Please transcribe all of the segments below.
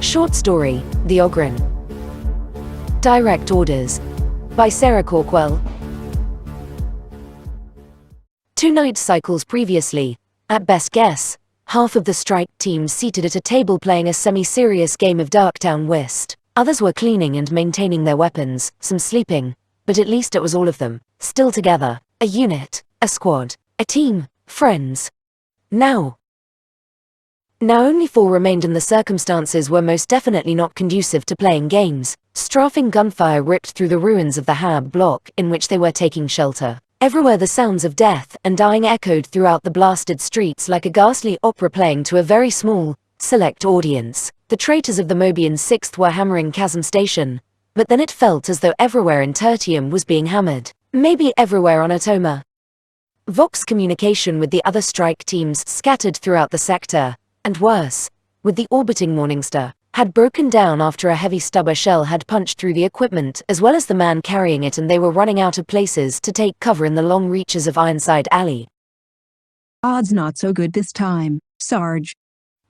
Short story, The Ogryn. Direct orders. By Sarah Cawkwell. 2 night cycles previously, at best guess, half of the strike team seated at a table playing a semi-serious game of Darktown whist. Others were cleaning and maintaining their weapons, some sleeping, but at least it was all of them, still together, a unit, a squad, a team, friends. Now only 4 remained, and the circumstances were most definitely not conducive to playing games. Strafing gunfire ripped through the ruins of the Hab block in which they were taking shelter. Everywhere the sounds of death and dying echoed throughout the blasted streets like a ghastly opera playing to a very small, select audience. The traitors of the Mobian 6th were hammering Chasm Station, but then it felt as though everywhere in Tertium was being hammered. Maybe everywhere on Atoma. Vox communication with the other strike teams scattered throughout the sector, and worse, with the orbiting Morningstar, had broken down after a heavy stubber shell had punched through the equipment as well as the man carrying it, and they were running out of places to take cover in the long reaches of Ironside Alley. "Odds not so good this time, Sarge,"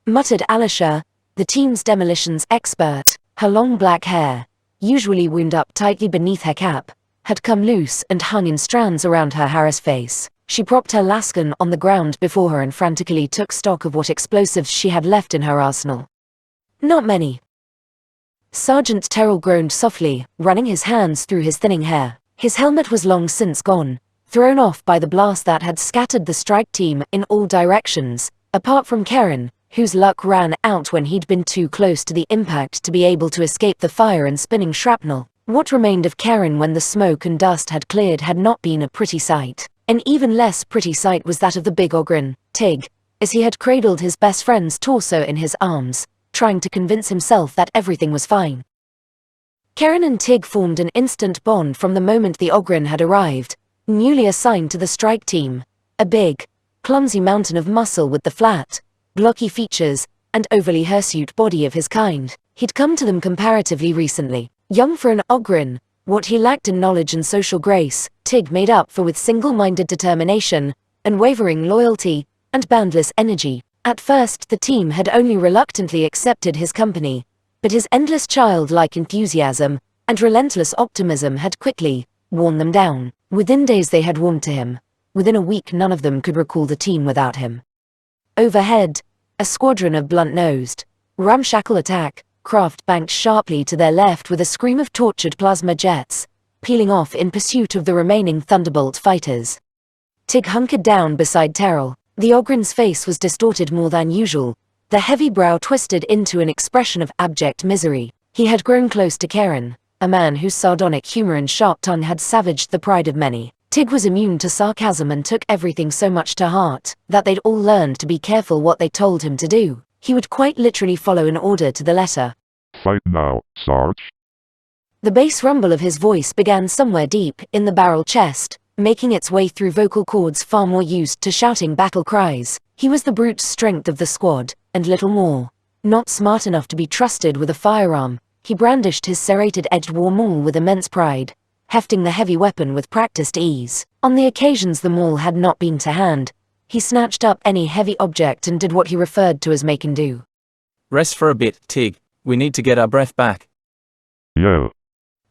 muttered Alicia, the team's demolitions expert. Her long black hair, usually wound up tightly beneath her cap, had come loose and hung in strands around her harassed face. She propped her lascan on the ground before her and frantically took stock of what explosives she had left in her arsenal. Not many. Sergeant Terrell groaned softly, running his hands through his thinning hair. His helmet was long since gone, thrown off by the blast that had scattered the strike team in all directions, apart from Karen, whose luck ran out when he'd been too close to the impact to be able to escape the fire and spinning shrapnel. What remained of Karen when the smoke and dust had cleared had not been a pretty sight. An even less pretty sight was that of the big Ogryn, Tig, as he had cradled his best friend's torso in his arms, trying to convince himself that everything was fine. Karen and Tig formed an instant bond from the moment the Ogryn had arrived, newly assigned to the strike team, a big, clumsy mountain of muscle with the flat, blocky features, and overly hirsute body of his kind. He'd come to them comparatively recently, young for an Ogryn. What he lacked in knowledge and social grace, Tig made up for with single-minded determination, unwavering loyalty, and boundless energy. At first the team had only reluctantly accepted his company, but his endless childlike enthusiasm and relentless optimism had quickly worn them down. Within days they had warmed to him. Within a week none of them could recall the team without him. Overhead, a squadron of blunt-nosed, ramshackle attack craft banked sharply to their left with a scream of tortured plasma jets, peeling off in pursuit of the remaining Thunderbolt fighters. Tig hunkered down beside Terrell. The Ogryn's face was distorted more than usual, the heavy brow twisted into an expression of abject misery. He had grown close to Karen, a man whose sardonic humor and sharp tongue had savaged the pride of many. Tig was immune to sarcasm and took everything so much to heart that they'd all learned to be careful what they told him to do. He would quite literally follow an order to the letter. "Fight now, Sarge." The bass rumble of his voice began somewhere deep in the barrel chest, making its way through vocal cords far more used to shouting battle cries. He was the brute strength of the squad, and little more. Not smart enough to be trusted with a firearm, he brandished his serrated-edged war maul with immense pride, hefting the heavy weapon with practiced ease. On the occasions the maul had not been to hand, he snatched up any heavy object and did what he referred to as make and do. "Rest for a bit, Tig. We need to get our breath back." "Yeah."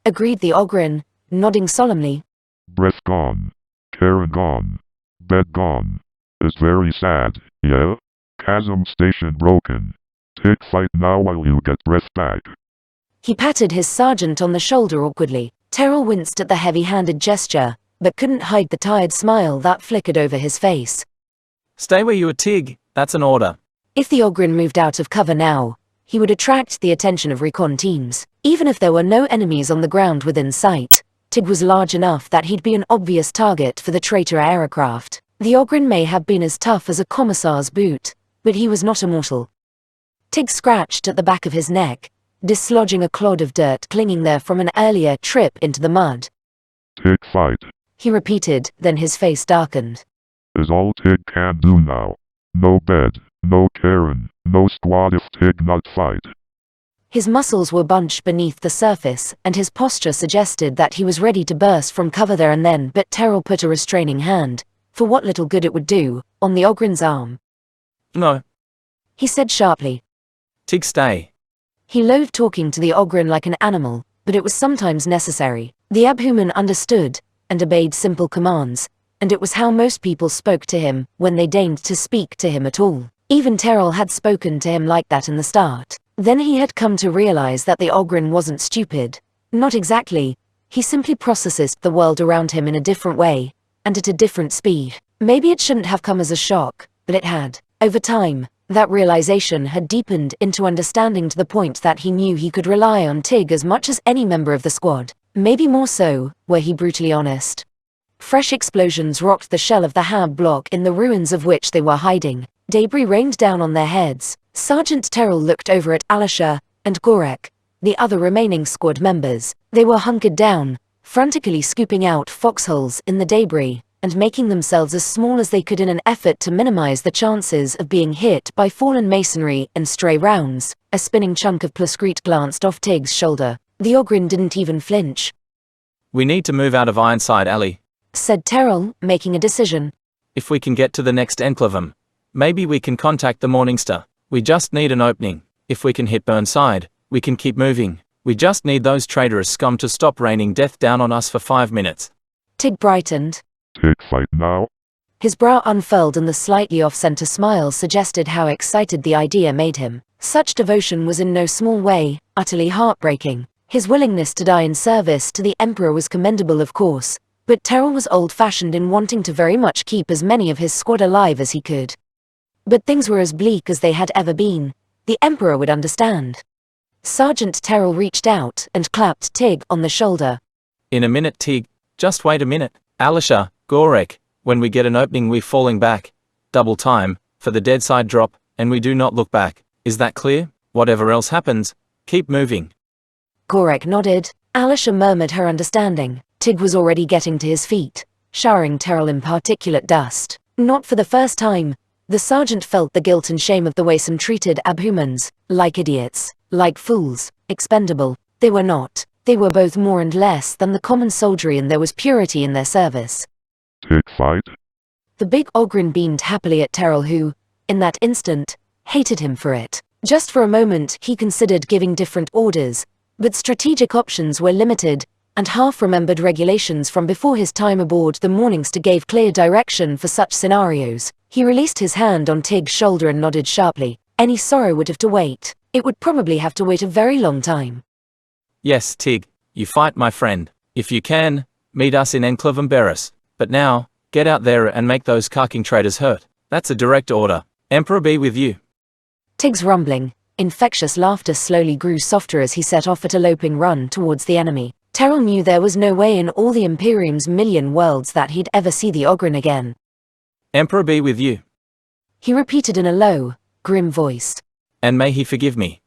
agreed the Ogryn, nodding solemnly. "Breath gone. Karen gone. Bed gone. It's very sad, yeah? Chasm Station broken. Tig, fight now while you get breath back." He patted his sergeant on the shoulder awkwardly. Terrell winced at the heavy-handed gesture, but couldn't hide the tired smile that flickered over his face. "Stay where you are, Tig. That's an order." If the Ogryn moved out of cover now, he would attract the attention of recon teams. Even if there were no enemies on the ground within sight, Tig was large enough that he'd be an obvious target for the traitor aircraft. The Ogryn may have been as tough as a commissar's boot, but he was not immortal. Tig scratched at the back of his neck, dislodging a clod of dirt clinging there from an earlier trip into the mud. "Tig, fight," he repeated, then his face darkened. "is all Tig can do now. No bed, no Karen, no squad if Tig not fight." His muscles were bunched beneath the surface, and his posture suggested that he was ready to burst from cover there and then, but Terrell put a restraining hand, for what little good it would do, on the Ogryn's arm. "No," he said sharply. "Tig, stay." He loathed talking to the Ogryn like an animal, but it was sometimes necessary. The Abhuman understood and obeyed simple commands, and it was how most people spoke to him when they deigned to speak to him at all. Even Terrell had spoken to him like that in the start. Then he had come to realize that the Ogryn wasn't stupid. Not exactly. He simply processes the world around him in a different way, and at a different speed. Maybe it shouldn't have come as a shock, but it had. Over time, that realization had deepened into understanding to the point that he knew he could rely on Tig as much as any member of the squad. Maybe more so, were he brutally honest. Fresh explosions rocked the shell of the Hab block in the ruins of which they were hiding. Debris rained down on their heads. Sergeant Terrell looked over at Alisha and Gorek, the other remaining squad members. They were hunkered down, frantically scooping out foxholes in the debris, and making themselves as small as they could in an effort to minimize the chances of being hit by fallen masonry and stray rounds. A spinning chunk of plascrete glanced off Tig's shoulder. The Ogryn didn't even flinch. We need to move out of Ironside Alley, said Terrell, making a decision. If we can get to the next enclave, maybe we can contact the Morningstar. We just need an opening. If we can hit Burnside, we can keep moving. We just need those traitorous scum to stop raining death down on us for 5 minutes. Tig brightened. Tig fight now? His brow unfurled and the slightly off-center smile suggested how excited the idea made him. Such devotion was in no small way utterly heartbreaking. His willingness to die in service to the Emperor was commendable, of course, but Terrell was old-fashioned in wanting to very much keep as many of his squad alive as he could. But things were as bleak as they had ever been. The Emperor would understand. Sergeant Terrell reached out and clapped Tig on the shoulder. In a minute, Tig. Just wait a minute. Alisha, Gorek, when we get an opening we're falling back. Double time, for the dead side drop, and we do not look back. Is that clear? Whatever else happens, keep moving. Gorek nodded. Alisha murmured her understanding. Tig was already getting to his feet, showering Terrell in particulate dust. Not for the first time, the sergeant felt the guilt and shame of the way some treated Abhumans, like idiots, like fools, expendable. They were not. They were both more and less than the common soldiery, and there was purity in their service. Tig fight? The big Ogryn beamed happily at Terrell, who, in that instant, hated him for it. Just for a moment he considered giving different orders, but strategic options were limited, and half-remembered regulations from before his time aboard the Morningstar gave clear direction for such scenarios. He released his hand on Tig's shoulder and nodded sharply. Any sorrow would have to wait. It would probably have to wait a very long time. Yes, Tig, you fight, my friend. If you can, meet us in Enclave Barris. But now, get out there and make those carking traitors hurt. That's a direct order. Emperor be with you. Tig's rumbling, infectious laughter slowly grew softer as he set off at a loping run towards the enemy. Terrell knew there was no way in all the Imperium's million worlds that he'd ever see the Ogryn again. Emperor be with you. He repeated in a low, grim voice. And may he forgive me.